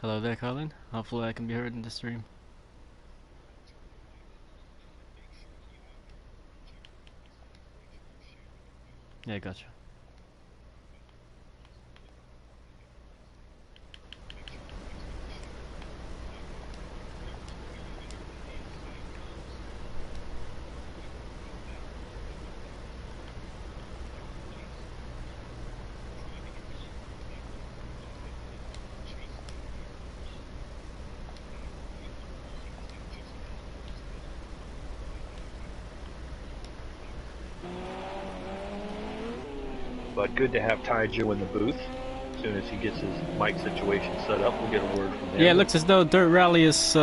Hello there, Colin. Hopefully I can be heard in the stream. Yeah, gotcha. But good to have Taijo in the booth. As soon as he gets his mic situation set up, we'll get a word from him. Yeah, it looks as though Dirt Rally is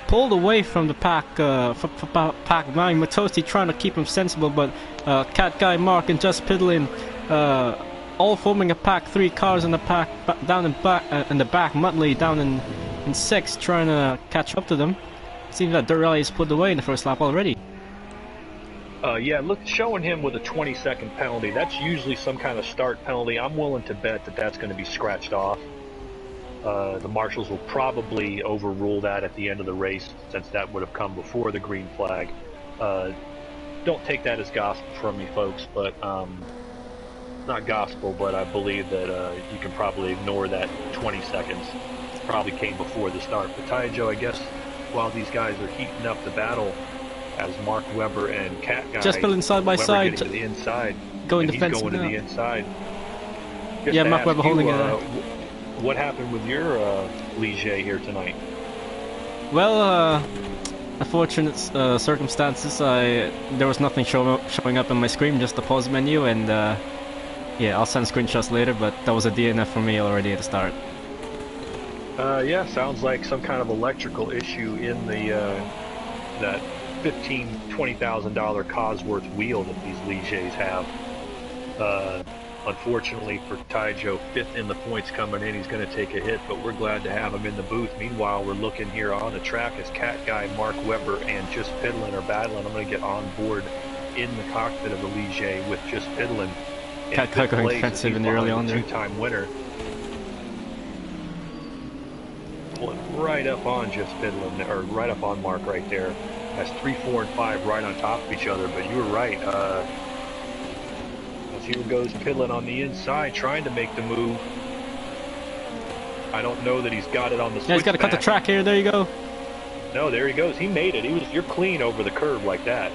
pulled away from the pack. Pack Guy Matosi trying to keep him sensible, but Cat Guy, Mark, and Just Piddling all forming a pack. 3 cars in the pack down in the back. Muttley down in 6th, trying to catch up to them. Seems that Dirt Rally is pulled away in the first lap already. Yeah, look, showing him with a 20-second penalty, that's usually some kind of start penalty. I'm willing to bet that that's going to be scratched off. The marshals will probably overrule that at the end of the race, since that would have come before the green flag. Don't take that as gospel from me, folks, but not gospel, but I believe that you can probably ignore that 20 seconds. Probably came before the start. But Taijo, I guess, while these guys are heating up the battle, as Mark Webber and Cat Guy just pulling side by side, getting to the inside, going and defensive he's going now. to the inside. Yeah, Mark Webber holding it. What happened with your Ligier here tonight? Well, unfortunate circumstances. There was nothing showing up on my screen, just the pause menu, and yeah, I'll send screenshots later. But that was a DNF for me already at the start. Yeah, sounds like some kind of electrical issue in the that $15,000-$20,000 Cosworth wheel that these Ligiers have. Unfortunately for Taijo, 5th in the points coming in, he's going to take a hit, but we're glad to have him in the booth. Meanwhile, we're looking here on the track as Cat Guy, Mark Webber, and Just Piddlin are battling. I'm going to get on board in the cockpit of the Ligier with Just Piddlin. Cat Guy going defensive in the early on there. 2-time winner. Pulling right up on Just Piddlin, or right up on Mark right there. That's 3, 4, and 5 right on top of each other, but you were right. As here goes Piddlin on the inside, trying to make the move. I don't know that he's got it on the switchback. Yeah, he's got to cut the track here. There you go. No, there he goes. He made it. You're clean over the curb like that.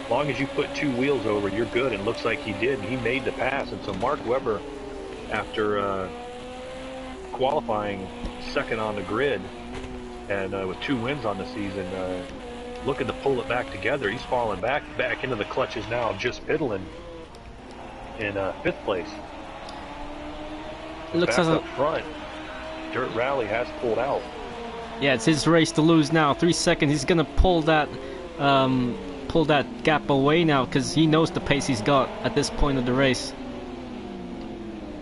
As long as you put 2 wheels over, you're good. And it looks like he did. And he made the pass. And so Mark Webber, after qualifying 2nd on the grid, and with 2 wins on the season, looking to pull it back together. He's falling back into the clutches now of Just Piddlin in 5th place. It looks back as up front, Dirt Rally has pulled out. Yeah, it's his race to lose now. 3 seconds. He's gonna pull that gap away now because he knows the pace he's got at this point of the race.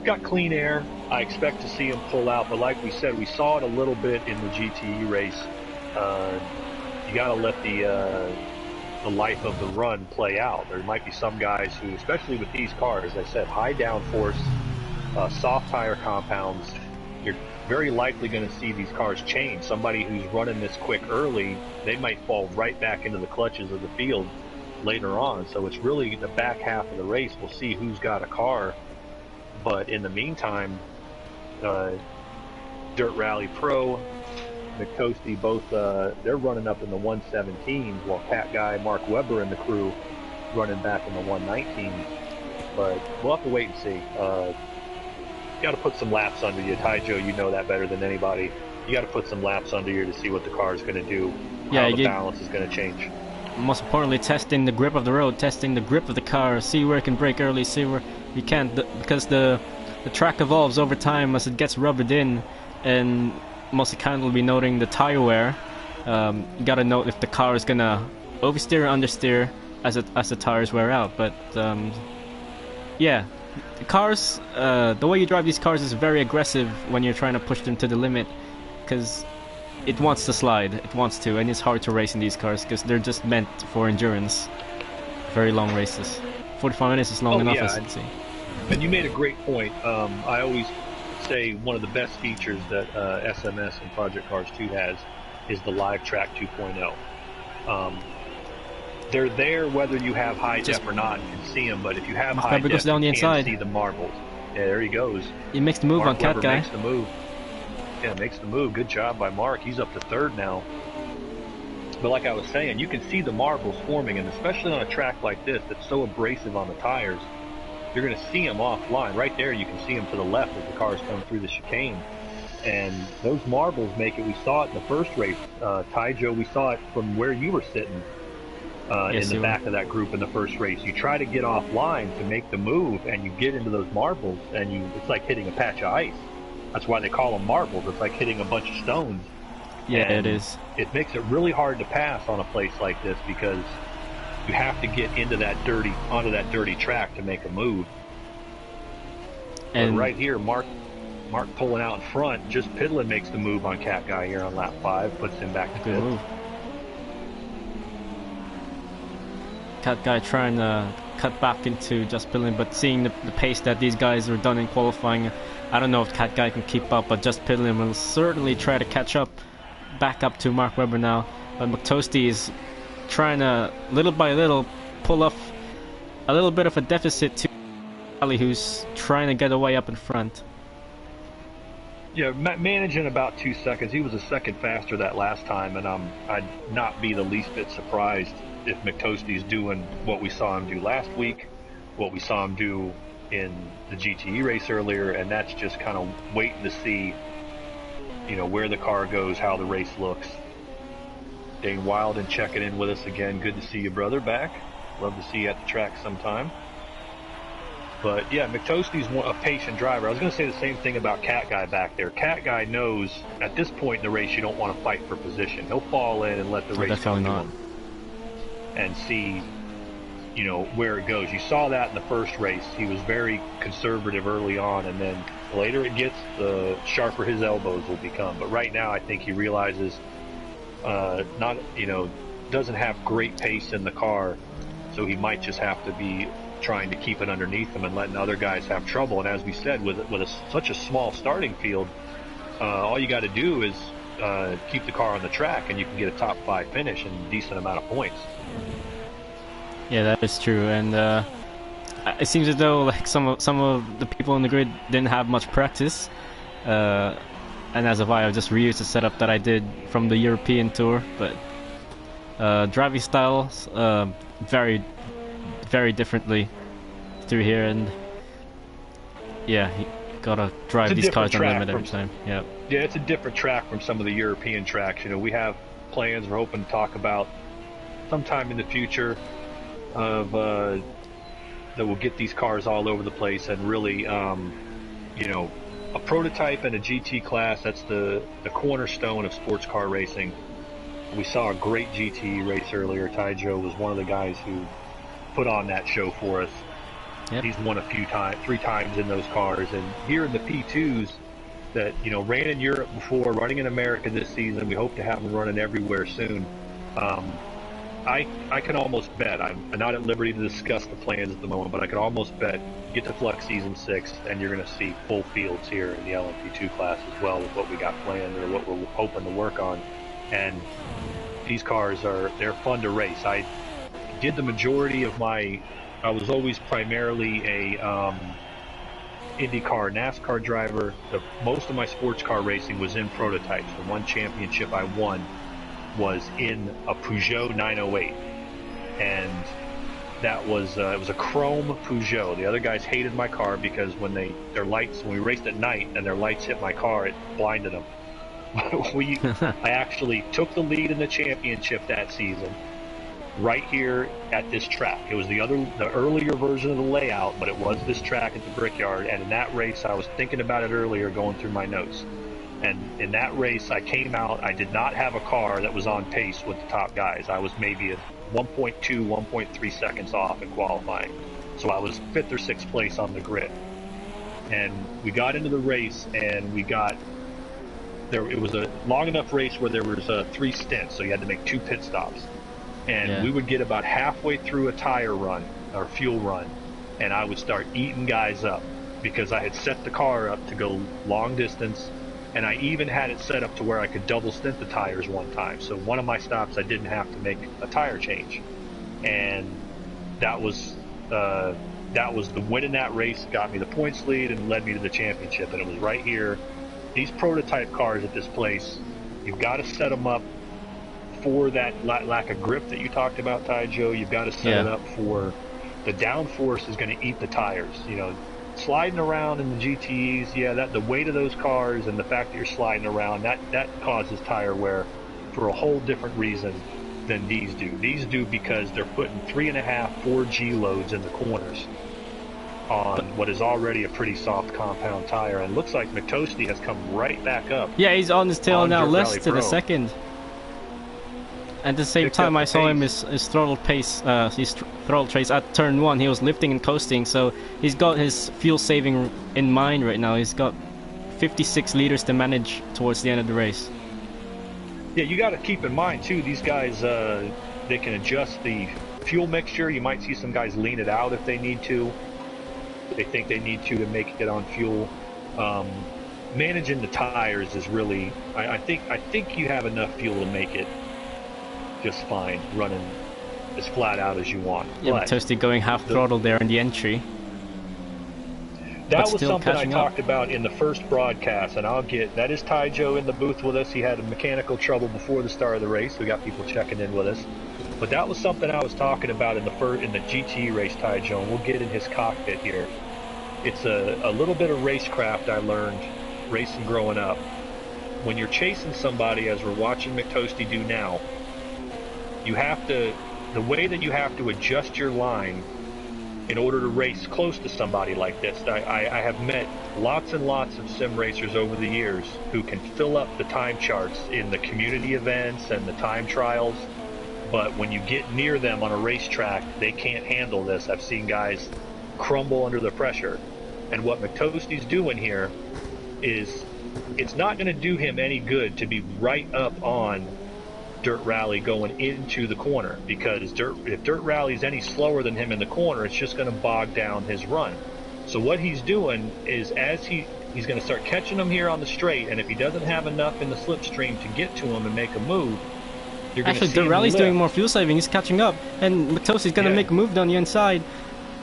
Got clean air. I expect to see him pull out, but like we said, we saw it a little bit in the GTE race. You got to let the life of the run play out. There might be some guys who, especially with these cars, as I said, high downforce, soft tire compounds, you're very likely going to see these cars change. Somebody who's running this quick early, they might fall right back into the clutches of the field later on. So it's really the back half of the race. We'll see who's got a car. But in the meantime, Dirt Rally Pro, Mikosti, both they're running up in the 117s, while Cat Guy, Mark Webber, and the crew running back in the 119s. But we'll have to wait and see. You got to put some laps under you, Taijo. You know that better than anybody. You got to put some laps under you to see what the car is going to do, how the balance is going to change. Most importantly, testing the grip of the road, testing the grip of the car, see where it can brake early, see where you can't, because the track evolves over time as it gets rubbered in, and most kind will be noting the tire wear. You gotta note if the car is gonna oversteer or understeer as the tires wear out. But yeah, the cars, the way you drive these cars is very aggressive when you're trying to push them to the limit, because it wants to slide, it wants to, and it's hard to race in these cars because they're just meant for endurance. Very long races. 45 minutes is long enough, as you can see. And you made a great point. I always say one of the best features that SMS and Project Cars 2 has is the Live Track 2.0. They're there whether you have high def or not. You can see them, but if you have high def, goes down the you inside. can't see the marbles. Yeah, there he goes. He makes the move Mark on Cat Webber Guy. makes the move. Yeah, makes the move. Good job by Mark. He's up to third now. But like I was saying, you can see the marbles forming, and especially on a track like this that's so abrasive on the tires, you're going to see them offline. Right there, you can see them to the left as the cars come through the chicane. And those marbles make it. We saw it in the first race. Ty Joe, we saw it from where you were sitting in the back of that group in the first race. You try to get offline to make the move, and you get into those marbles, and it's like hitting a patch of ice. That's why they call them marbles. It's like hitting a bunch of stones. Yeah, and it is. It makes it really hard to pass on a place like this because you have to get onto that dirty track to make a move. And right here, Mark pulling out in front. Just Piddlin makes the move on Cat Guy here on lap 5, puts him back to good fifth. Move. Cat Guy trying to cut back into Just Piddlin, but seeing the pace that these guys are done in qualifying, I don't know if Cat Guy can keep up, but Just Piddlin will certainly try to catch up, back up to Mark Webber now. But McToasty is trying to, little by little, pull off a little bit of a deficit to Ali, who's trying to get away up in front. Yeah, managing about 2 seconds. He was a second faster that last time, and I'd not be the least bit surprised if McToasty's doing what we saw him do last week, what we saw him do in the GTE race earlier, and that's just kind of waiting to see, where the car goes, how the race looks. Dane Wilden checking in with us again. Good to see you, brother, back. Love to see you at the track sometime. But yeah, McToasty's a patient driver. I was going to say the same thing about Cat Guy back there. Cat Guy knows at this point in the race you don't want to fight for position. He'll fall in and let the race come to him and see, where it goes. You saw that in the first race. He was very conservative early on, and then later it gets, the sharper his elbows will become. But right now, I think he realizes doesn't have great pace in the car, so he might just have to be trying to keep it underneath him and letting other guys have trouble. And as we said, with such a small starting field, all you got to do is keep the car on the track, and you can get a top 5 finish and a decent amount of points. Yeah, that is true. And it seems as though like some of the people on the grid didn't have much practice. And as of I've just reused the setup that I did from the European tour, but driving styles very, very differently through here, and yeah, you gotta drive these cars on limit every time. Yeah, it's a different track from some of the European tracks. We have plans we're hoping to talk about sometime in the future of that will get these cars all over the place and really a prototype and a GT class. That's the cornerstone of sports car racing. We saw a great GT race earlier. Ty Joe was one of the guys who put on that show for us. Yep. He's won 3 times in those cars, and here in the P2s that ran in Europe before, running in America this season. We hope to have them running everywhere soon. I can almost bet, I'm not at liberty to discuss the plans at the moment, but I can almost bet get to Flux Season 6 and you're going to see full fields here in the LMP2 class as well with what we got planned or what we're hoping to work on. And these cars they're fun to race. I did the majority of I was always primarily a IndyCar, NASCAR driver. Most of my sports car racing was in prototypes. The one championship I won was in a Peugeot 908, and that was it was a chrome Peugeot. The other guys hated my car because when we raced at night and their lights hit my car, it blinded them. I actually took the lead in the championship that season right here at this track. It was the earlier version of the layout, but it was this track at the Brickyard. And in that race, I was thinking about it earlier, going through my notes. And in that race, I came out, I did not have a car that was on pace with the top guys. I was maybe 1.2, 1.3 seconds off in qualifying. So I was 5th or 6th place on the grid. And we got into the race, and it was a long enough race where there was 3 stints, so you had to make 2 pit stops. And we would get about halfway through a tire run, or fuel run, and I would start eating guys up. because I had set the car up to go long distance, and I even had it set up to where I could double stint the tires one time. So one of my stops I didn't have to make a tire change, and that was the win in that race, got me the points lead and led me to the championship. And it was right here. These prototype cars at this place, you've got to set them up for that lack of grip that you talked about, Ty Joe. You've got to set it up for the downforce is going to eat the tires. You know, sliding around in the GTEs, that the weight of those cars and the fact that you're sliding around, that causes tire wear for a whole different reason than these do. These do because they're putting 3.5, 4G loads in the corners on what is already a pretty soft compound tire, and looks like Matosti has come right back up. Yeah, he's on his tail now, less to the second. At the same time, I saw him his throttle pace, his throttle trace at turn 1. He was lifting and coasting, so he's got his fuel saving in mind right now. He's got 56 liters to manage towards the end of the race. Yeah, you got to keep in mind too, these guys, they can adjust the fuel mixture. You might see some guys lean it out if they need to. They think they need to make it on fuel. Managing the tires is really, I think you have enough fuel to make it just fine, running as flat out as you want. Yeah, but Toasty going half throttle there in the entry. That was something I talked about in the first broadcast, and that is Ty Joe in the booth with us. He had a mechanical trouble before the start of the race. We got people checking in with us. But that was something I was talking about in the GT race, Ty Joe, and we'll get in his cockpit here. It's a little bit of racecraft I learned racing growing up. When you're chasing somebody, as we're watching McToasty do now, the way that you have to adjust your line in order to race close to somebody like this. I have met lots and lots of sim racers over the years who can fill up the time charts in the community events and the time trials, but when you get near them on a racetrack, they can't handle this. I've seen guys crumble under the pressure. And what McToasty's doing here is, it's not going to do him any good to be right up on Dirt Rally going into the corner, because if Dirt Rally's any slower than him in the corner, it's just going to bog down his run. So what he's doing is, as he's going to start catching them here on the straight, and if he doesn't have enough in the slipstream to get to him and make a move, you're going to see Dirt Rally's doing more fuel saving. He's catching up, and McToasty's going to make a move down the inside.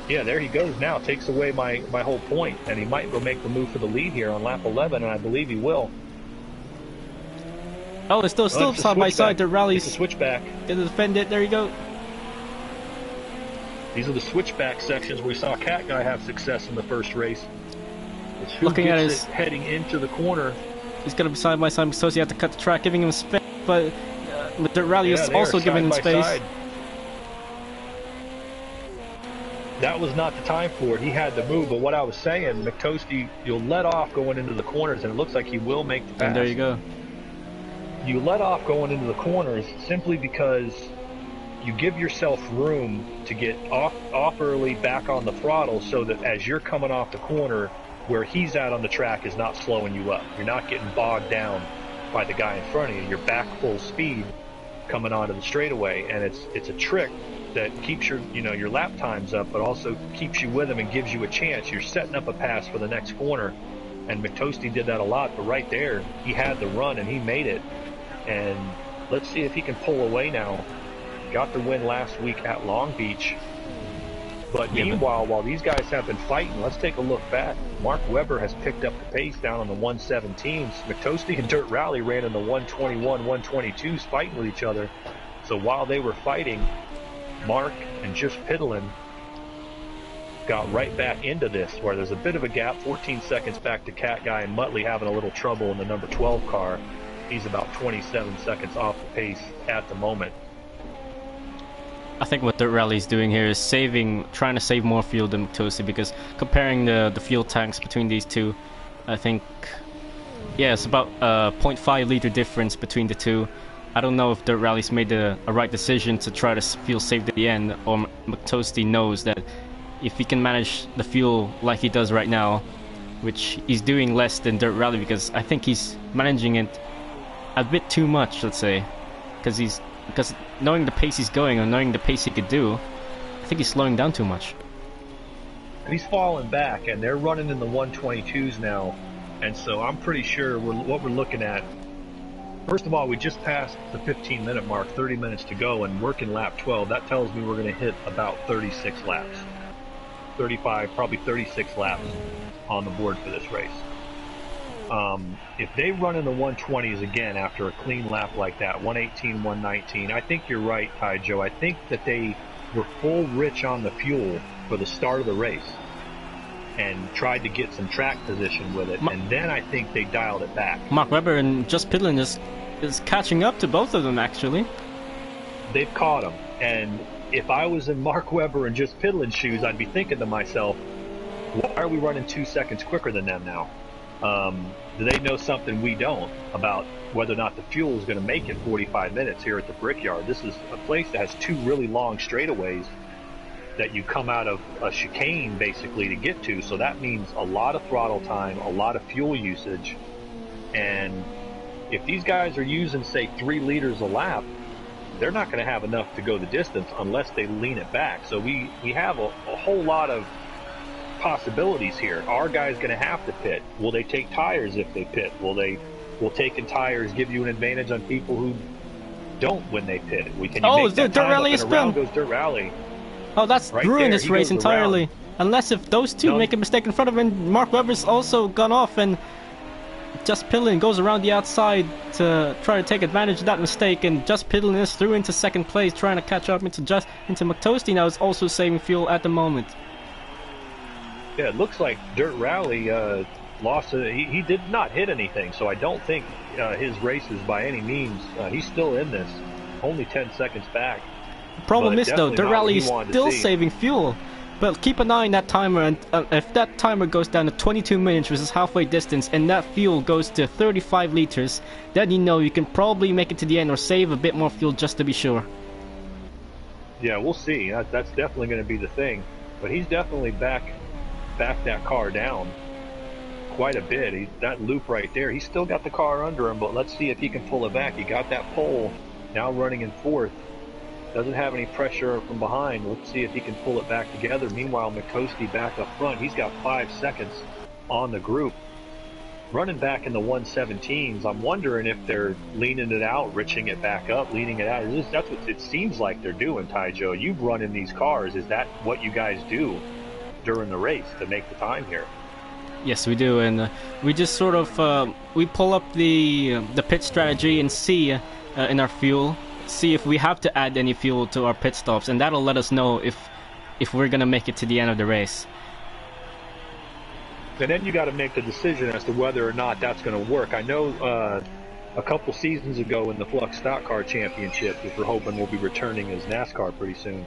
Yeah, there he goes now. Takes away my whole point, and he might go make the move for the lead here on lap 11, and I believe he will. Oh, it's still side by side. The Rally's it's a switchback. Gonna defend it. There you go. These are the switchback sections where we saw Cat Guy have success in the first race. It's who looking at his heading into the corner. He's gonna be side by side, so he had to cut the track, giving him space. But the Rally is also giving him space. Side. That was not the time for it. He had the move, but what I was saying, McToasty, you'll let off going into the corners, and it looks like he will make the pass. And there you go. You let off going into the corners simply because you give yourself room to get off early, back on the throttle, so that as you're coming off the corner, where he's at on the track is not slowing you up. You're not getting bogged down by the guy in front of you. You're back full speed coming onto the straightaway, and it's a trick that keeps your lap times up, but also keeps you with him and gives you a chance. You're setting up a pass for the next corner, and McToasty did that a lot, but right there, he had the run, and he made it. And let's see if he can pull away now. Got the win last week at Long Beach. But meanwhile, while these guys have been fighting, let's take a look back. Mark Webber has picked up the pace down on the 117s. McToasty and Dirt Rally ran in the 121, 122s fighting with each other. So while they were fighting, Mark and Just Piddlin got right back into this, where there's a bit of a gap, 14 seconds back to Cat Guy, and Muttley having a little trouble in the number 12 car. He's about 27 seconds off the pace at the moment. I think what Dirt Rally's doing here is trying to save more fuel than McToasty, because comparing the fuel tanks between these two, I think, yeah, it's about a 0.5 liter difference between the two. I don't know if Dirt Rally's made a right decision to try to fuel save at the end, or McToasty knows that if he can manage the fuel like he does right now, which he's doing less than Dirt Rally, because I think he's managing it a bit too much, let's say, because knowing the pace he's going, or knowing the pace he could do, I think he's slowing down too much. He's falling back, and they're running in the 122s now. And so I'm pretty sure what we're looking at, first of all, we just passed the 15-minute mark, 30 minutes to go, and working lap 12. That tells me we're going to hit about 36 laps. 35, probably 36 laps on the board for this race. If they run in the 120s again after a clean lap like that, 118, 119, I think you're right, Ty Joe. I think that they were full rich on the fuel for the start of the race and tried to get some track position with it, and then I think they dialed it back. Mark Webber and Just Piddlin is catching up to both of them, actually. They've caught them, and if I was in Mark Webber and Just Piddlin's shoes, I'd be thinking to myself, why are we running 2 seconds quicker than them now? Do they know something we don't about whether or not the fuel is going to make it 45 minutes here at the Brickyard? This is a place that has 2 really long straightaways that you come out of a chicane basically to get to, so that means a lot of throttle time, a lot of fuel usage, and if these guys are using, say, 3 liters a lap, they're not going to have enough to go the distance unless they lean it back. So we have a whole lot of possibilities here. Our guy's going to have to pit. Will they take tires if they pit? Will taking tires give you an advantage on people who don't when they pit? Dirt Rally spin. Around goes Dirt Rally. Oh, that's right ruined there, this race entirely. Around. Unless if those two make a mistake in front of him, Mark Webber's also gone off, and Just Piddlin goes around the outside to try to take advantage of that mistake, and Just Piddlin is through into second place, trying to catch up into McToasty now, is also saving fuel at the moment. Yeah, it looks like Dirt Rally lost. He did not hit anything, so I don't think his race is by any means. He's still in this, only 10 seconds back. The problem is though, Dirt Rally is still saving fuel. But keep an eye on that timer, and if that timer goes down to 22 minutes, which is halfway distance, and that fuel goes to 35 liters, then you know you can probably make it to the end or save a bit more fuel just to be sure. Yeah, we'll see. That's definitely going to be the thing. But he's definitely back that car down quite a bit. That loop right there, he's still got the car under him, but let's see if he can pull it back. He got that pole, now running in fourth. Doesn't have any pressure from behind. Let's see if he can pull it back together. Meanwhile, McToasty back up front. He's got 5 seconds on the group. Running back in the 117s, I'm wondering if they're leaning it out, riching it back up, leaning it out. That's what it seems like they're doing, Ty Joe. You've run in these cars. Is that what you guys do during the race to make the time here? Yes, we do, and we just sort of we pull up the pit strategy and see in our fuel, see if we have to add any fuel to our pit stops, and that'll let us know if we're gonna make it to the end of the race. And then you got to make the decision as to whether or not that's going to work. I know a couple seasons ago in the Flux Stock Car Championship, which we're hoping will be returning as NASCAR pretty soon,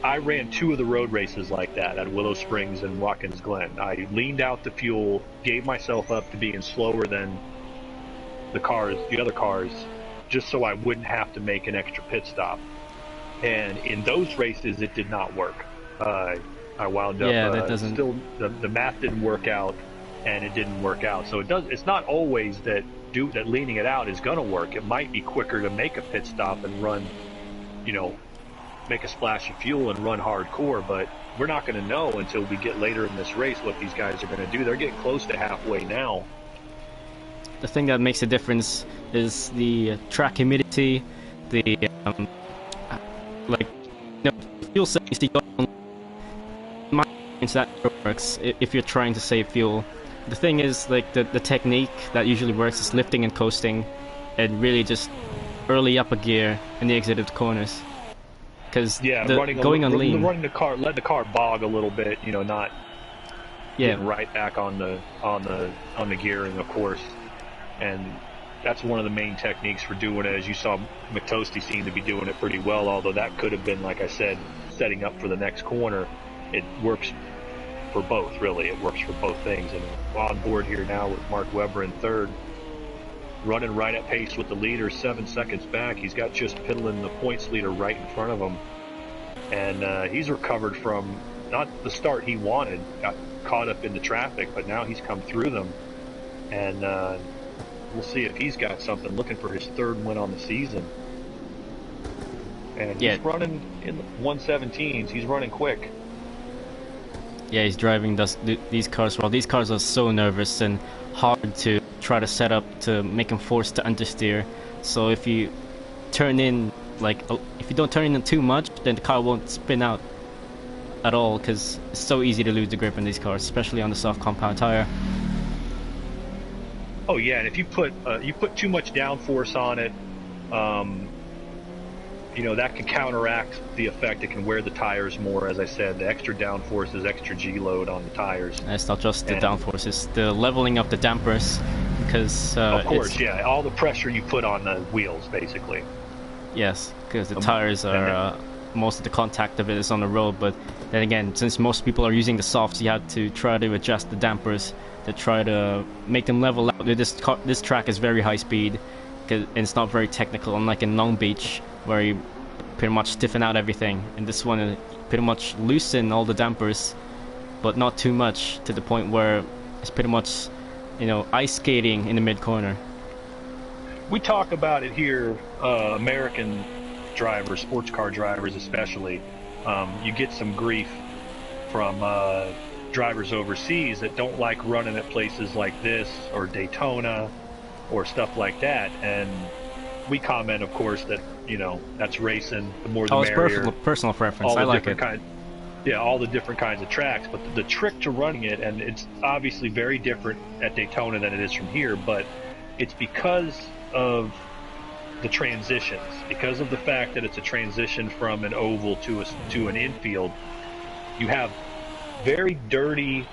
I ran 2 of the road races like that at Willow Springs and Watkins Glen. I leaned out the fuel, gave myself up to being slower than the other cars, just so I wouldn't have to make an extra pit stop. And in those races, it did not work. I wound up still the math didn't work out, and it didn't work out. So it's not always that leaning it out is going to work. It might be quicker to make a pit stop and run, make a splash of fuel and run hardcore, but we're not going to know until we get later in this race what these guys are going to do. They're getting close to halfway now. The thing that makes a difference is the track humidity, the fuel savings. That works if you're trying to save fuel. The thing is, like, the technique that usually works is lifting and coasting, and really just early up a gear in the exited corners. Because going on lean, running the car, let the car bog a little bit, not getting right back on the gearing, of course. And that's one of the main techniques for doing it. As you saw, McToasty seemed to be doing it pretty well, although that could have been, like I said, setting up for the next corner. It works for both, really. It works for both things. And on board here now with Mark Webber in third, running right at pace with the leader, 7 seconds back. He's got Just Piddlin, the points leader, right in front of him. And he's recovered from not the start he wanted, got caught up in the traffic, but now he's come through them. And we'll see if he's got something, looking for his 3rd win on the season. And he's running in the 117s. He's running quick. Yeah, he's driving these cars well. These cars are so nervous and hard to try to set up to make them forced to understeer. So if you turn in, like, if you don't turn in too much, then the car won't spin out at all, because it's so easy to lose the grip in these cars, especially on the soft compound tire. Oh yeah, and if you put too much downforce on it, you know, that can counteract the effect. It can wear the tires more. As I said, the extra downforce is extra G load on the tires. And it's not just the downforce; it's the leveling of the dampers, because of course, yeah, all the pressure you put on the wheels, basically. Yes, because the tires are most of the contact of it is on the road. But then again, since most people are using the softs, you have to try to adjust the dampers to try to make them level out. This track is very high speed, and it's not very technical, unlike in Long Beach, where you pretty much stiffen out everything. And this one pretty much loosen all the dampers, but not too much, to the point where it's pretty much, you know, ice skating in the mid corner. We talk about it here, American drivers, sports car drivers especially. You get some grief from drivers overseas that don't like running at places like this or Daytona or stuff like that, and we comment, of course, that, you know, that's racing. The more the merrier. It's personal preference. I like it. All the different kinds of tracks, but the trick to running it, and it's obviously very different at Daytona than it is from here, but it's because of the transitions, because of the fact that it's a transition from an oval to an infield. You have very dirty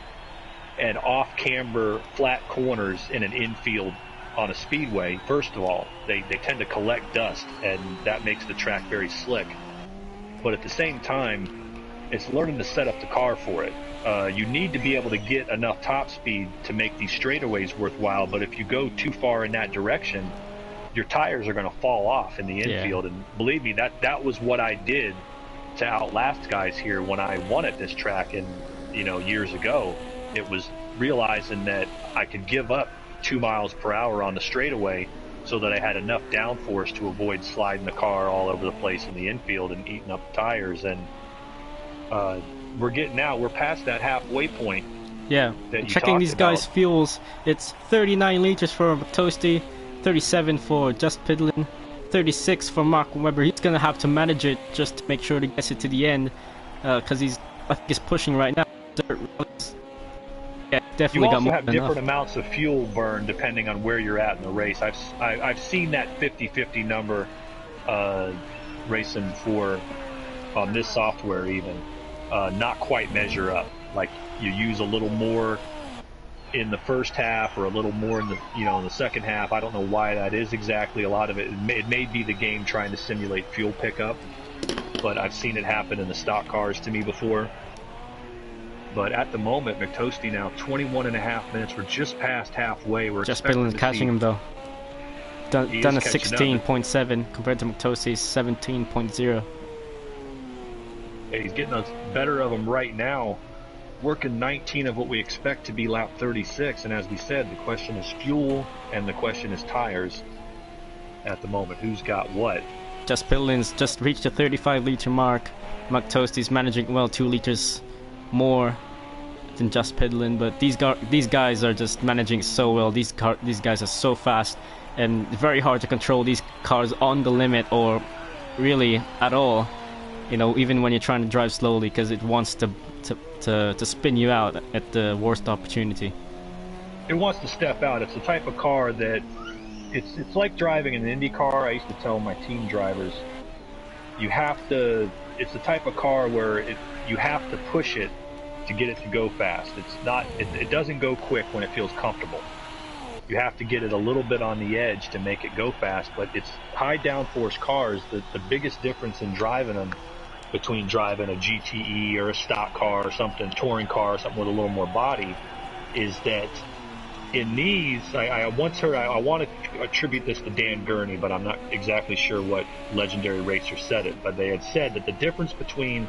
and off-camber flat corners in an infield on a speedway. First of all, they tend to collect dust, and that makes the track very slick. But at the same time, it's learning to set up the car for it. You need to be able to get enough top speed to make these straightaways worthwhile, but if you go too far in that direction, your tires are going to fall off in the infield. And believe me, that was what I did to outlast guys here when I won at this track years ago. It was realizing that I could give up 2 miles per hour on the straightaway so that I had enough downforce to avoid sliding the car all over the place in the infield and eating up the tires. And we're past that halfway point. Yeah, checking these guys' fuels, it's 39 liters for Toasty, 37 for Just Pidlin, 36 for Mark Webber. He's gonna have to manage it just to make sure he gets it to the end, because I think he's pushing right now. Yeah, definitely got more than enough. You also have different amounts of fuel burn depending on where you're at in the race. I've seen that 50-50 number racing on this software even not quite measure up. Like, you use a little more in the first half or a little more in the second half. I don't know why that is exactly. A lot of it may be the game trying to simulate fuel pickup, but I've seen it happen in the stock cars to me before. But at the moment, McToasty now 21.5 minutes. We're just past halfway. We're just catching him though. Done a 16.7 compared to McToasty's 17.0. Yeah, he's getting us better of him right now. Working 19 of what we expect to be lap 36, and as we said, the question is fuel and the question is tires at the moment. Who's got what? Just Pidlin's just reached the 35 liter mark. McToasty's managing well 2 liters more than Just Pidlin, but these guys are just managing so well. These guys are so fast, and very hard to control these cars on the limit or really at all. You know, even when you're trying to drive slowly, because it wants to spin you out at the worst opportunity. It wants to step out. It's the type of car that it's like driving an Indy car. I used to tell my team drivers, it's the type of car where you have to push it to get it to go fast. It doesn't go quick when it feels comfortable. You have to get it a little bit on the edge to make it go fast, but it's high downforce cars. The biggest difference in driving them between driving a GTE or a stock car or something, touring car or something with a little more body, is that in these, I once heard, I want to attribute this to Dan Gurney, but I'm not exactly sure what legendary racer said it, but they had said that the difference between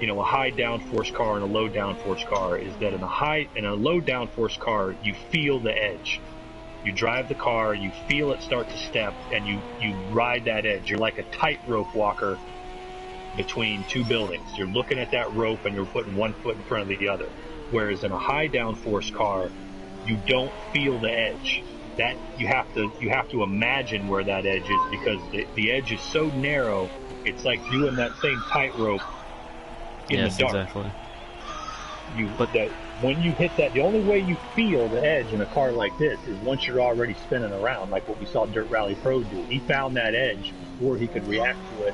a high downforce car and a low downforce car is that in a low downforce car, you feel the edge. You drive the car, you feel it start to step, and you ride that edge. You're like a tightrope walker between two buildings. You're looking at that rope and you're putting one foot in front of the other. Whereas in a high downforce car, you don't feel the edge. That you have to imagine where that edge is, because the edge is so narrow. It's like doing that same tightrope in the dark. Exactly. That when you hit that, the only way you feel the edge in a car like this is once you're already spinning around, like what we saw Dirt Rally Pro do. He found that edge before he could react to it.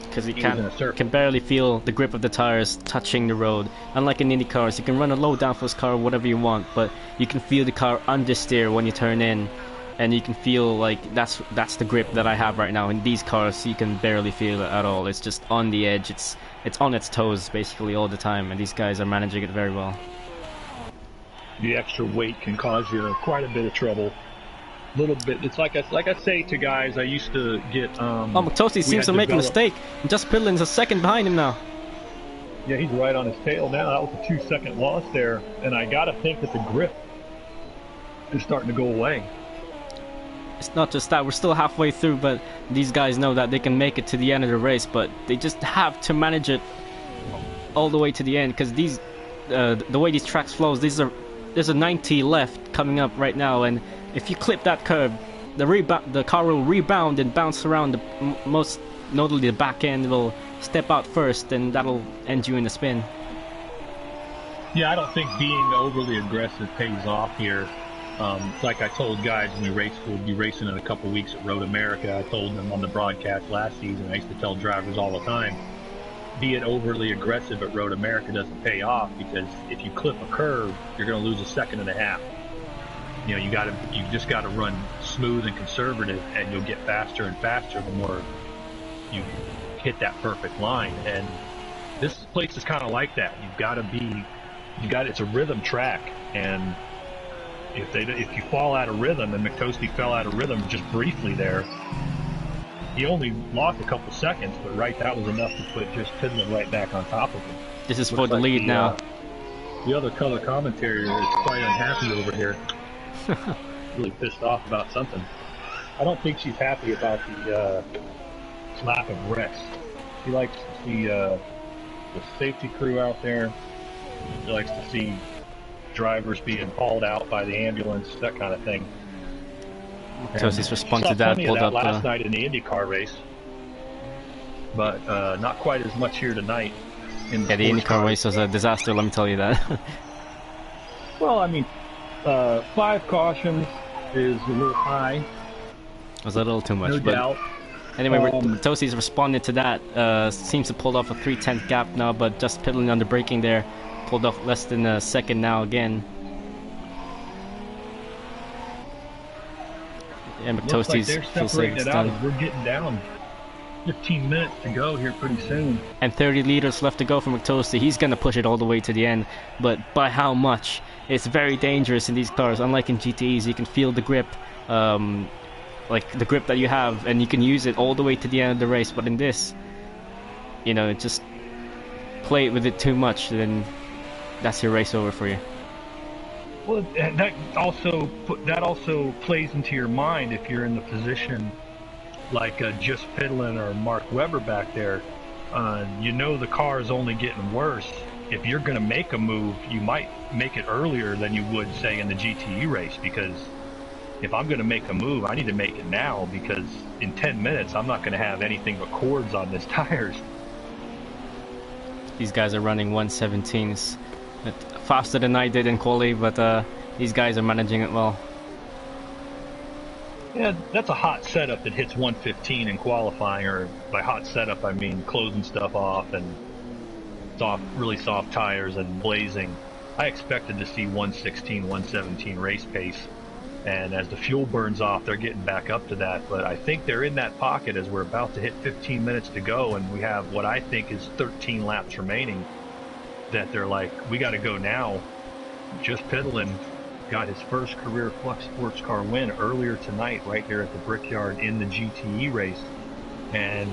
Because he can barely feel the grip of the tires touching the road. Unlike in Indy cars, you can run a low downforce car, whatever you want, but you can feel the car understeer when you turn in, and you can feel like that's the grip that I have right now. In these cars, you can barely feel it at all. It's just on the edge. It's on its toes basically all the time, and these guys are managing it very well. The extra weight can cause you quite a bit of trouble. Little bit. It's like I say to guys, I used to get. Matossi seems to make a mistake. Just Pidlin's a second behind him now. Yeah, he's right on his tail now. That was a 2-second loss there, and I gotta think that the grip is starting to go away. It's not just that, we're still halfway through, but these guys know that they can make it to the end of the race, but they just have to manage it all the way to the end, because these, the way these tracks flows, there's a 90 left coming up right now, and if you clip that curve, the car will rebound and bounce around. Most notably, the back end will step out first, and that'll end you in a spin. Yeah, I don't think being overly aggressive pays off here. Like I told guys when we raced, we'll be racing in a couple weeks at Road America. I told them on the broadcast last season, I used to tell drivers all the time, being overly aggressive at Road America doesn't pay off, because if you clip a curve, you're going to lose a second and a half. You know, you just got to run smooth and conservative, and you'll get faster and faster the more you hit that perfect line. And this place is kind of like that. It's a rhythm track, and if you fall out of rhythm, and Matossi fell out of rhythm just briefly there, he only lost a couple seconds, but that was enough to put just Pidlin right back on top of him. This is for the lead now. The other color commentator is quite unhappy over here. Really pissed off about something. I don't think she's happy about the lack of rest. She likes to see the safety crew out there. She likes to see drivers being hauled out by the ambulance, that kind of thing. Tossi's response to that pulled up last night in the IndyCar race, but not quite as much here tonight. Yeah, the IndyCar race was a disaster, let me tell you that. Well, I mean, 5 cautions is a little high. It was a little too much. No doubt. Anyway, Tossi's responded to that. Seems to pull off a 3/10 gap now, but just Pidlin under braking there. Pulled off less than a second now again. And Tossi's they're separating it out as we're getting down. 15 minutes to go here pretty soon. And 30 liters left to go for Matossi. He's going to push it all the way to the end, but by how much? It's very dangerous in these cars. Unlike in GTEs, you can feel the grip, like the grip that you have, and you can use it all the way to the end of the race. But in this, you know, just play with it too much, then that's your race over for you. Well, that also plays into your mind if you're in the position like just Pidlin or Mark Webber back there. You know the car is only getting worse. If you're going to make a move, you might make it earlier than you would, say, in the GTE race, because if I'm going to make a move, I need to make it now, because in 10 minutes, I'm not going to have anything but cords on this tires. These guys are running 117s. Faster than I did in quali, but these guys are managing it well. Yeah, that's a hot setup that hits 115 in qualifying, or by hot setup I mean closing stuff off and really soft tires and blazing. I expected to see 116, 117 race pace, and as the fuel burns off, they're getting back up to that. But I think they're in that pocket as we're about to hit 15 minutes to go, and we have what I think is 13 laps remaining, that they're like, we got to go now. Just Pidlin got his first career Flux Sports Car win earlier tonight right here at the Brickyard in the GTE race, and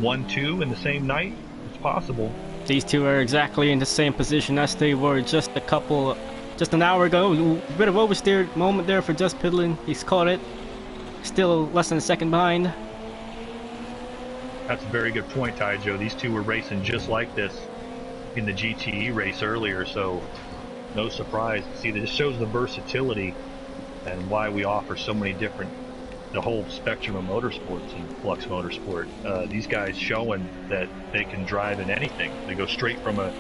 1-2 in the same night. It's possible. These two are exactly in the same position as they were just an hour ago. A bit of oversteer moment there for Just Pidlin. He's caught it. Still less than a second behind. That's a very good point, Taijo. These two were racing just like this in the GTE race earlier, so no surprise. See, this shows the versatility and why we offer so many different, the whole spectrum of motorsports in Flux Motorsport. These guys showing that they can drive in anything. They go straight from a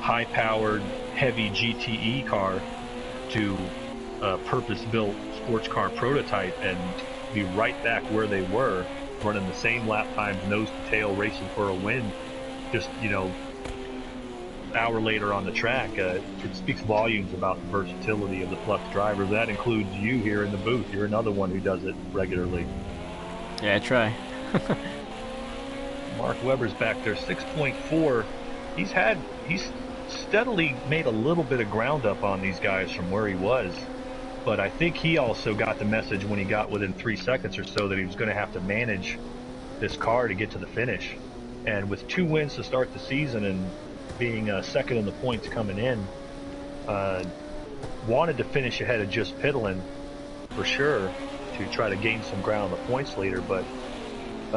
high-powered, heavy GTE car to a purpose-built sports car prototype and be right back where they were, running the same lap times, nose to tail, racing for a win. Just, you know, an hour later on the track, it speaks volumes about the versatility of the Flux driver. That includes you here in the booth. You're another one who does it regularly. Yeah, I try. Mark Webber's back there, 6.4. He's steadily made a little bit of ground up on these guys from where he was. But I think he also got the message when he got within 3 seconds or so that he was going to have to manage this car to get to the finish. And with 2 wins to start the season and being second in the points coming in, wanted to finish ahead of just Piddlin for sure to try to gain some ground on the points leader. But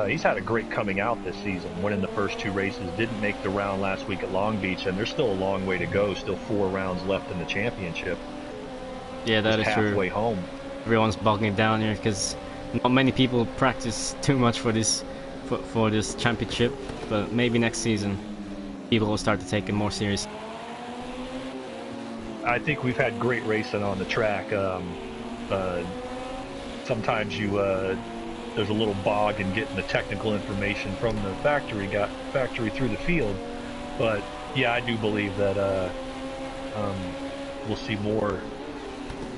he's had a great coming out this season, winning the first 2 races, didn't make the round last week at Long Beach, and there's still a long way to go, still 4 rounds left in the championship. Yeah, that just is true. Halfway home. Everyone's bogging it down here because not many people practice too much for this championship, but maybe next season people will start to take it more serious. I think we've had great racing on the track. Sometimes there's a little bog in getting the technical information from the factory through the field, but yeah, I do believe that we'll see more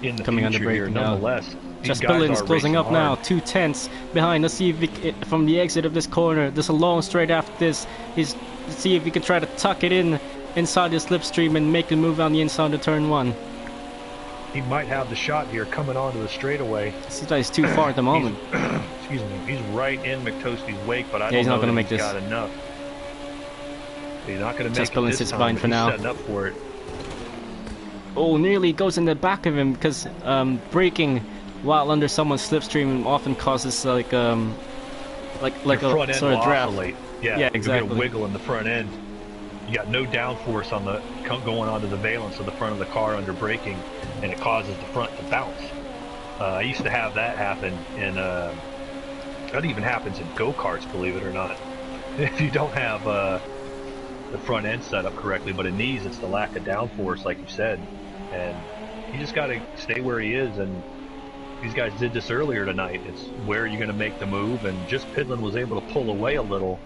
in the coming future here. Nonetheless, just Billin's closing up now, 2 tenths behind. Let's see if from the exit of this corner, there's a long straight after this. Let's see if we can try to tuck it in inside the slipstream and make the move on the inside of turn 1. He might have the shot here coming onto the straightaway. Seems like he's too far at the moment. Excuse me. He's right in McTosty's wake, but I don't he's know not going to that make he's this. got enough. He's not going to make Just it Billin this sits time, behind but for he's now. setting up for it. Oh, nearly goes in the back of him because braking while under someone's slipstream often causes like a sort of draft. Yeah, exactly. You get a wiggle in the front end. You got no downforce on the going onto the valence of the front of the car under braking, and it causes the front to bounce. I used to have that happen in that even happens in go-karts, believe it or not. If you don't have the front end set up correctly, but in these it's the lack of downforce, like you said, and you just got to stay where he is. And these guys did this earlier tonight. It's where you're going to make the move, and just Piddlin was able to pull away a little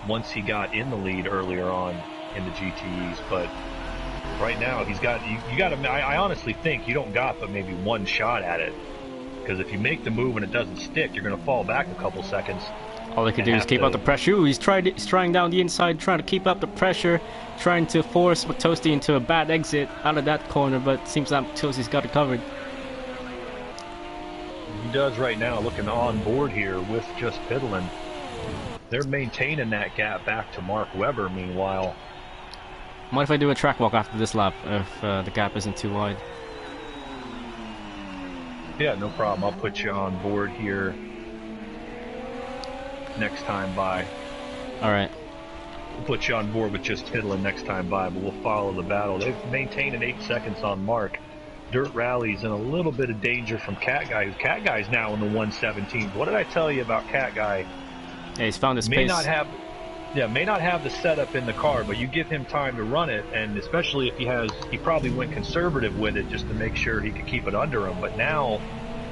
once he got in the lead earlier on in the GTEs. But right now he's got you got to. I honestly think you don't got but maybe one shot at it, because if you make the move and it doesn't stick, you're going to fall back a couple seconds. All they can do is keep up the pressure. Ooh, he's trying down the inside, trying to keep up the pressure, trying to force McToasty into a bad exit out of that corner, but it seems like McToasty's got it covered. He does right now, looking on board here with just Piddlin. They're maintaining that gap back to Mark Webber, meanwhile. What if I do a track walk after this lap if the gap isn't too wide? Yeah, no problem. I'll put you on board here next time by. Alright. We'll put you on board with just Piddlin next time by, but we'll follow the battle. They've maintained an 8 seconds on Mark. Dirt Rally's in a little bit of danger from Cat Guy. Cat Guy's now in the 117. What did I tell you about Cat Guy? Yeah, he's found his pace. May not have the setup in the car, but you give him time to run it, and especially if he probably went conservative with it just to make sure he could keep it under him. But now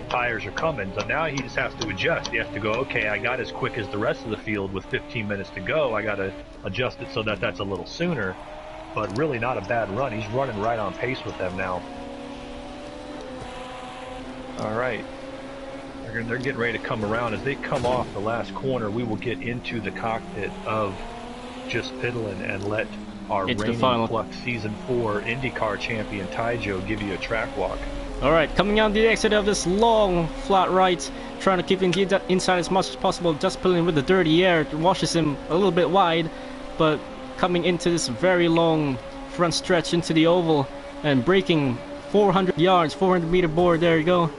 tires are coming, so now he just has to adjust. He has to go, okay, I got as quick as the rest of the field with 15 minutes to go. I got to adjust it so that that's a little sooner. But really not a bad run. He's running right on pace with them now. All right. They're getting ready to come around. As they come off the last corner, we will get into the cockpit of just Piddlin and let our reigning Flux Season 4 IndyCar champion Taijo give you a track walk. Alright, coming out the exit of this long flat right, trying to keep him inside as much as possible, just Piddlin with the dirty air. It washes him a little bit wide, but coming into this very long front stretch into the oval and braking 400 yards, 400 meter board, there you go.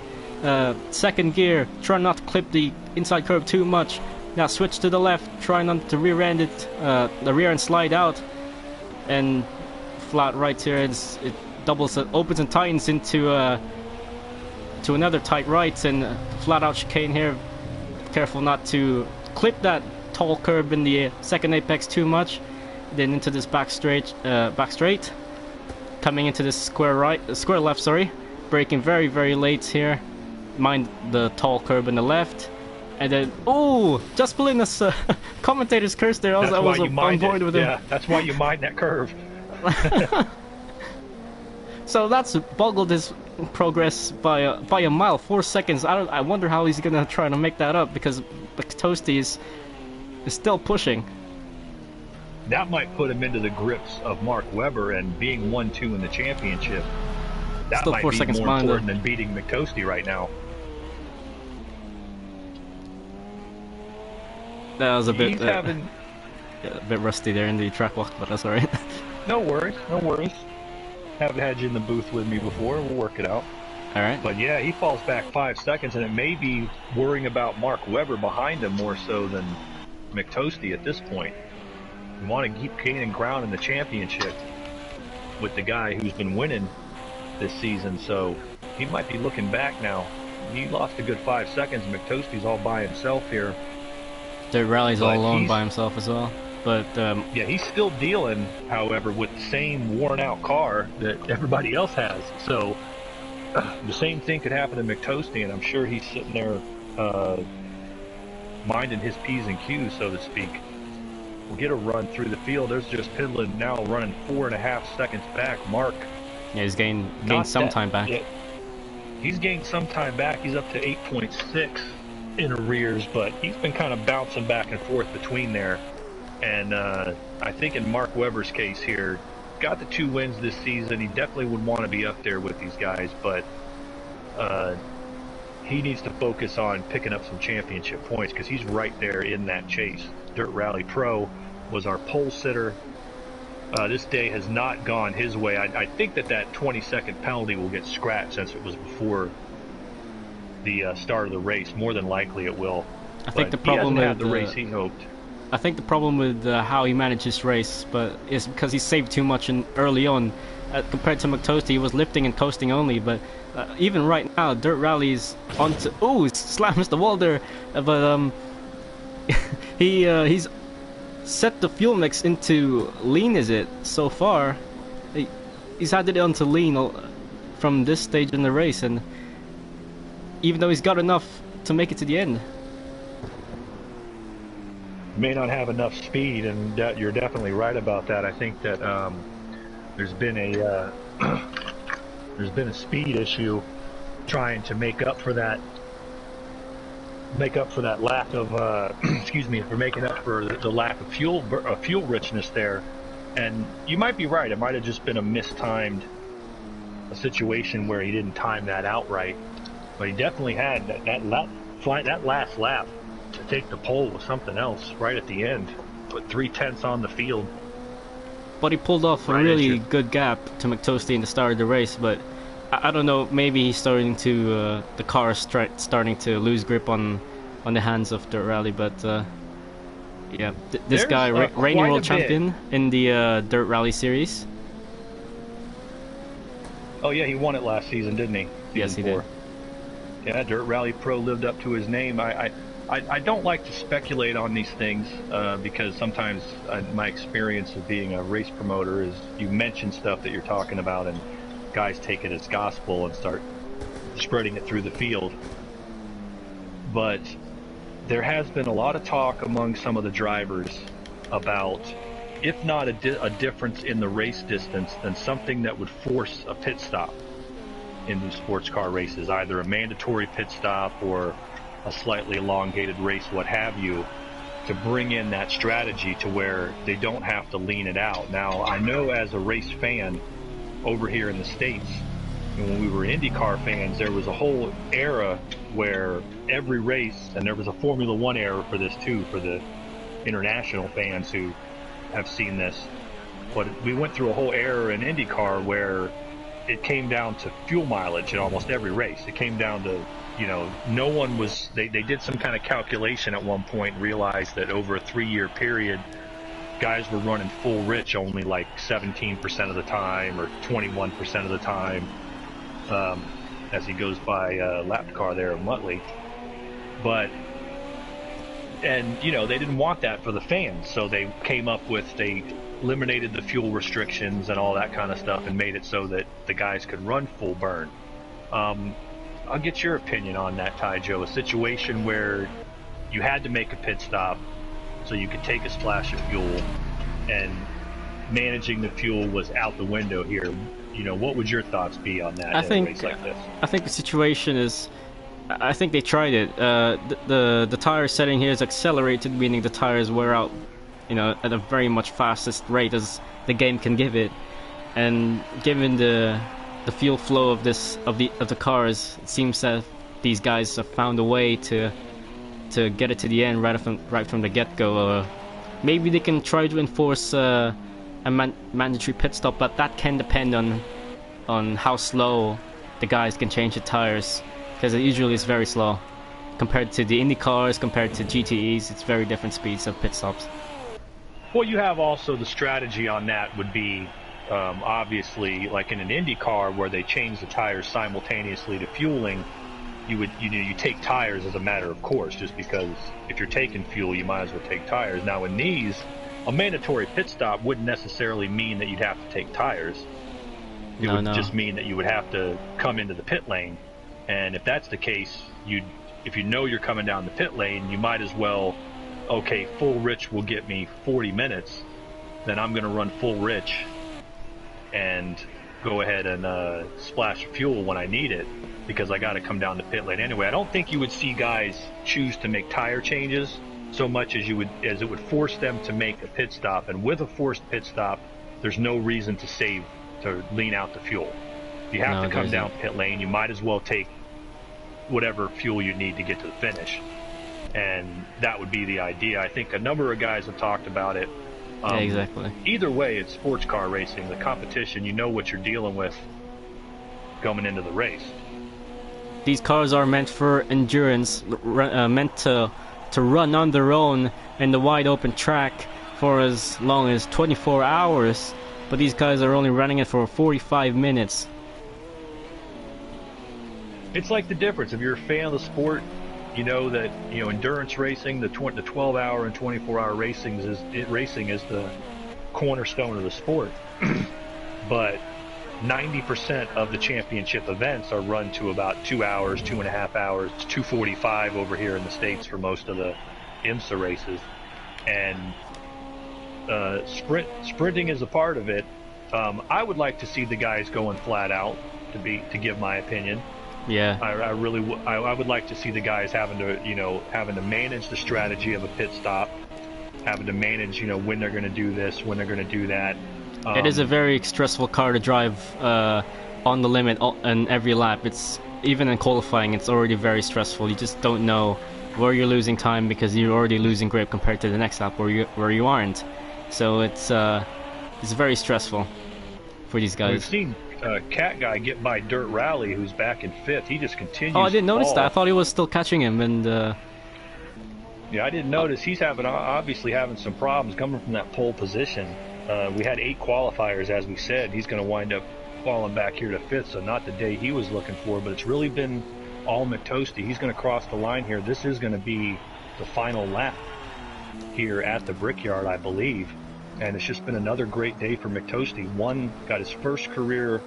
Second gear, trying not to clip the inside curve too much, Now switch to the left, trying not to rear end it, the rear end slide out, and flat right here. It doubles, it opens and tightens into to another tight right, and flat out chicane here. Careful not to clip that tall curb in the second apex too much. Then into this back straight, coming into this square left. Sorry, braking very, very late here. Mind the tall curb in the left. And then, oh, just pulling this commentator's curse there. I was on board with him. Yeah, that's why you mind that curve. So that's boggled his progress by a mile, 4 seconds. I wonder how he's gonna try to make that up, because Toasty is still pushing. That might put him into the grips of Mark Webber, and being 1-2 in the championship. That Still might 4 be seconds more behind, important than beating McToasty right now. That was a bit a bit rusty there in the track walk, but that's alright. No worries, no worries. Haven't had you in the booth with me before. We'll work it out. Alright. But yeah, he falls back 5 seconds, and it may be worrying about Mark Webber behind him more so than McToasty at this point. You want to keep gaining ground in the championship with the guy who's been winning this season, so he might be looking back now. He lost a good 5 seconds, and McToasty's all by himself here. Dirt Rally's all alone by himself as well. But yeah, he's still dealing, however, with the same worn-out car that everybody else has. So the same thing could happen to McToasty, and I'm sure he's sitting there minding his P's and Q's, so to speak. We'll get a run through the field. There's just Pidlin now running 4.5 seconds back. Mark. Yeah, he's gained some time back. Yeah, he's gained some time back. He's up to 8.6 in arrears, but he's been kind of bouncing back and forth between there. And I think in Mark Webber's case here, got the 2 wins this season. He definitely would want to be up there with these guys, but he needs to focus on picking up some championship points, because he's right there in that chase. Dirt Rally Pro was our pole sitter. This day has not gone his way. I think that 20-second penalty will get scratched, since it was before the start of the race. More than likely it will. I think the problem with the race he hoped. I think the problem with how he managed his race, but is because he saved too much early on. Compared to McToasty, he was lifting and coasting only. But even right now, Dirt Rally's onto. Oh, slams the wall there. But he's set the fuel mix into lean. Is it so far? He's had it onto lean from this stage in the race, and even though he's got enough to make it to the end. May not have enough speed, and you're definitely right about that. I think that there's been a speed issue trying to make up for that lack of excuse me, for making up for the lack of fuel richness there. And you might be right, it might have just been a situation where he didn't time that out right, but he definitely had that last lap to take the pole with something else right at the end. Put 3/10 on the field. But he pulled off a really good gap to McToasty in the start of the race. But I don't know, maybe he's starting to the car is starting to lose grip on the hands of Dirt Rally. But yeah, this guy, reigning world champion in the Dirt Rally series. Oh yeah, he won it last season, didn't he? Yes, he did. Yeah, Dirt Rally Pro lived up to his name. I don't like to speculate on these things because sometimes my experience of being a race promoter is you mention stuff that you're talking about and guys take it as gospel and start spreading it through the field. But there has been a lot of talk among some of the drivers about, if not a difference in the race distance, then something that would force a pit stop in these sports car races, either a mandatory pit stop or a slightly elongated race, what have you, to bring in that strategy to where they don't have to lean it out. Now, I know as a race fan over here in the States, and when we were IndyCar fans, there was a whole era where every race, and there was a Formula One era for this too, for the international fans who have seen this, but we went through a whole era in IndyCar where it came down to fuel mileage in almost every race. It came down to, no one was they did some kind of calculation at one point and realized that over a 3-year period, guys were running full rich only like 17% of the time or 21% of the time, as he goes by lap car there at Muttley. But, and you know, they didn't want that for the fans, so they came up with, they eliminated the fuel restrictions and all that kind of stuff and made it so that the guys could run full burn. I'll get your opinion on that, Ty Joe. A situation where you had to make a pit stop so you could take a splash of fuel, and managing the fuel was out the window here. You know, what would your thoughts be on that in a race like this? I think the situation is, I think they tried it. The tire setting here is accelerated, meaning the tires wear out, you know, at a very much fastest rate as the game can give it. And given the fuel flow of the cars, it seems that these guys have found a way to get it to the end right from the get-go. Maybe they can try to enforce a mandatory pit stop, but that can depend on how slow the guys can change the tires, because it usually is very slow compared to the Indy cars, compared to GTEs. It's very different speeds of pit stops. Well, you have also the strategy on that would be, obviously, like in an Indy car where they change the tires simultaneously to fueling, you take tires as a matter of course, just because if you're taking fuel, you might as well take tires. Now in these, a mandatory pit stop wouldn't necessarily mean that you'd have to take tires. It would just mean that you would have to come into the pit lane, and if that's the case, if you know you're coming down the pit lane, you might as well, okay, full rich will get me 40 minutes, then I'm going to run full rich and go ahead and splash fuel when I need it, because I got to come down the pit lane anyway. I don't think you would see guys choose to make tire changes so much as it would force them to make a pit stop, and with a forced pit stop, there's no reason to lean out the fuel. If you have to come down pit lane, you might as well take whatever fuel you need to get to the finish, and that would be the idea. I think a number of guys have talked about it. Yeah, exactly. Either way, it's sports car racing. The competition, you know what you're dealing with coming into the race. These cars are meant for endurance, meant to run on their own in the wide open track for as long as 24 hours, but these guys are only running it for 45 minutes. It's like the difference. If you're a fan of the sport, you know that, you know, endurance racing, the 12-hour and 24-hour racing is the cornerstone of the sport. But 90% of the championship events are run to about 2 hours, 2.5 hours, 2:45 over here in the States for most of the IMSA races. And sprinting is a part of it. I would like to see the guys going flat out, to give my opinion. Yeah, I would like to see the guys having to manage the strategy of a pit stop, having to manage, you know, when they're going to do this, when they're going to do that. It is a very stressful car to drive on the limit in every lap. It's even in qualifying, it's already very stressful. You just don't know where you're losing time because you're already losing grip compared to the next lap where you aren't. So it's very stressful for these guys. We've seen Cat Guy get by Dirt Rally, who's back in 5th. He just continues. Oh, I didn't notice that. I thought he was still catching him, and yeah, I didn't notice. He's obviously having some problems coming from that pole position. We had 8 qualifiers, as we said. He's going to wind up falling back here to 5th, so not the day he was looking for, but it's really been all McToasty. He's going to cross the line here. This is going to be the final lap here at the Brickyard, I believe. And it's just been another great day for McToasty. Got his first career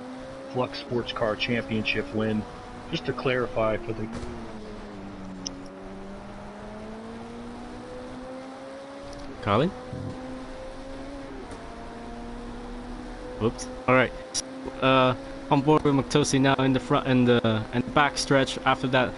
Flux Sports Car Championship win. Just to clarify for the... Colin? Whoops. Alright. On board with McToasty now in the front and the back stretch after that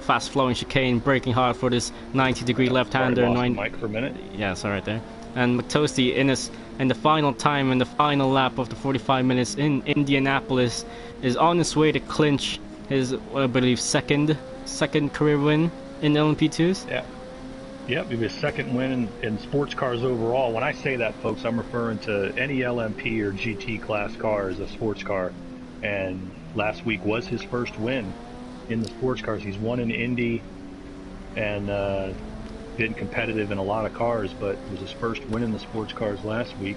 fast flowing chicane, braking hard for this 90-degree left-hander. Mike for a minute. Yeah, it's alright there. And McToasty in the final time, in the final lap of the 45 minutes in Indianapolis, is on his way to clinch his, I believe, second career win in LMP2s. Yeah. Yep, his second win in sports cars overall. When I say that, folks, I'm referring to any LMP or GT class car as a sports car. And last week was his first win in the sports cars. He's won in Indy, and been competitive in a lot of cars, but it was his first win in the sports cars last week.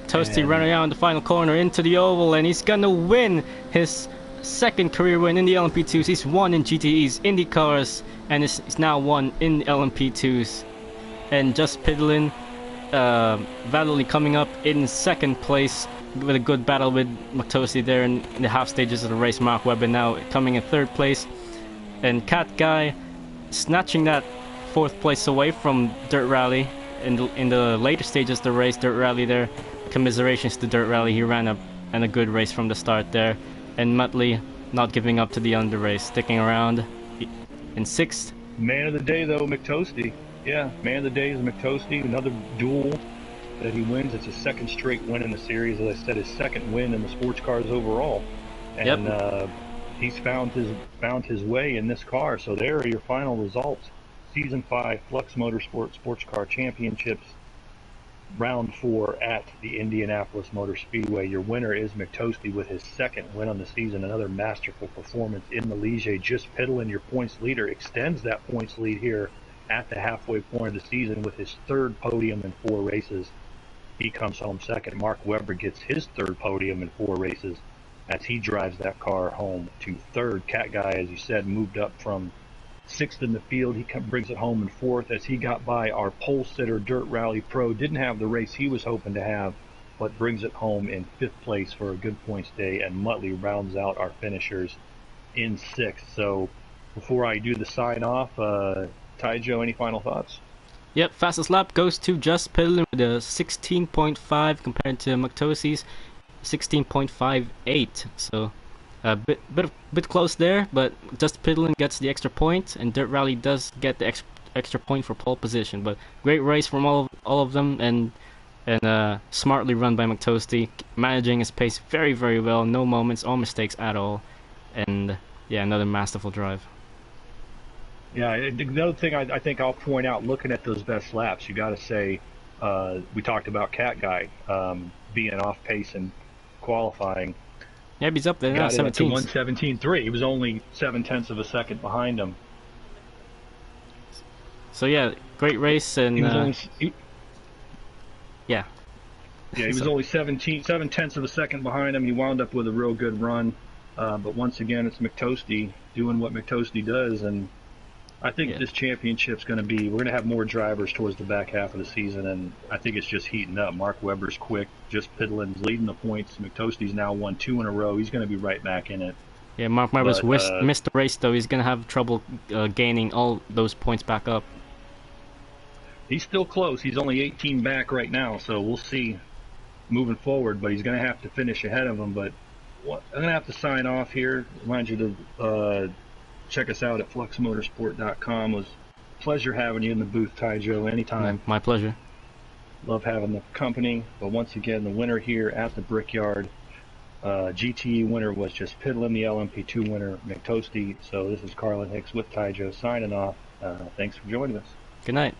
Toasty running out in the final corner into the oval, and he's gonna win his second career win in the LMP2s. He's won in GTEs, Indy cars, and he's now won in LMP2s. And just Pidlin valiantly coming up in second place with a good battle with Toasty there in the half stages of the race. Mark Webber now coming in third place, and Cat Guy snatching that fourth place away from Dirt Rally in the later stages of the race. Dirt Rally there, commiserations to Dirt Rally. He ran a good race from the start there, and Muttley not giving up to the under race, sticking around in sixth. Man of the day though, McToasty. Yeah, man of the day is McToasty. Another duel that he wins. It's his second straight win in the series. As I said, his second win in the sports cars overall, and he's found his way in this car. So there are your final results. Season 5 Flux Motorsport Sports Car Championships, Round 4 at the Indianapolis Motor Speedway. Your winner is McToasty with his second win on the season. Another masterful performance in the Ligier. Just Pidlin, your points leader, extends that points lead here at the halfway point of the season with his third podium in 4 races. He comes home second. Mark Webber gets his third podium in 4 races as he drives that car home to third. Cat Guy, as you said, moved up from 6th in the field. He brings it home in 4th as he got by our pole sitter Dirt Rally Pro. Didn't have the race he was hoping to have, but brings it home in 5th place for a good points day. And Muttley rounds out our finishers in 6th. So before I do the sign off, Ty Joe, any final thoughts? Yep, fastest lap goes to Just Pidlin with a 16.5 compared to McToasty's 16.58. So a bit close there, but Just Pidlin gets the extra point, and Dirt Rally does get the extra point for pole position. But great race from all of them, and smartly run by McToasty, managing his pace very, very well. No moments, all mistakes at all, and yeah, another masterful drive. Yeah, the other thing I think I'll point out, looking at those best laps, you got to say, we talked about Cat Guy being off pace in qualifying. Yeah, he's up there now, 17. 1:17.3. He was only 7/10 of a second behind him. So yeah, great race, and he was only 7/10 of a second behind him. He wound up with a real good run, but once again, it's McToasty doing what McToasty does, and I think this championship's going to be, we're going to have more drivers towards the back half of the season, and I think it's just heating up. Mark Webber's quick, Just Pidlin's leading the points. McToasty's now won 2 in a row. He's going to be right back in it. Yeah, Mark Webber's missed the race, though. He's going to have trouble gaining all those points back up. He's still close. He's only 18 back right now, so we'll see moving forward, but he's going to have to finish ahead of him. But I'm going to have to sign off here. Remind you to check us out at fluxmotorsport.com. It was a pleasure having you in the booth, Ty Joe, anytime. My pleasure. Love having the company. But once again, the winner here at the Brickyard, GTE winner was Just Pidlin, the LMP2 winner, McToasty. So this is Carlin Hicks with Ty Joe signing off. Thanks for joining us. Good night.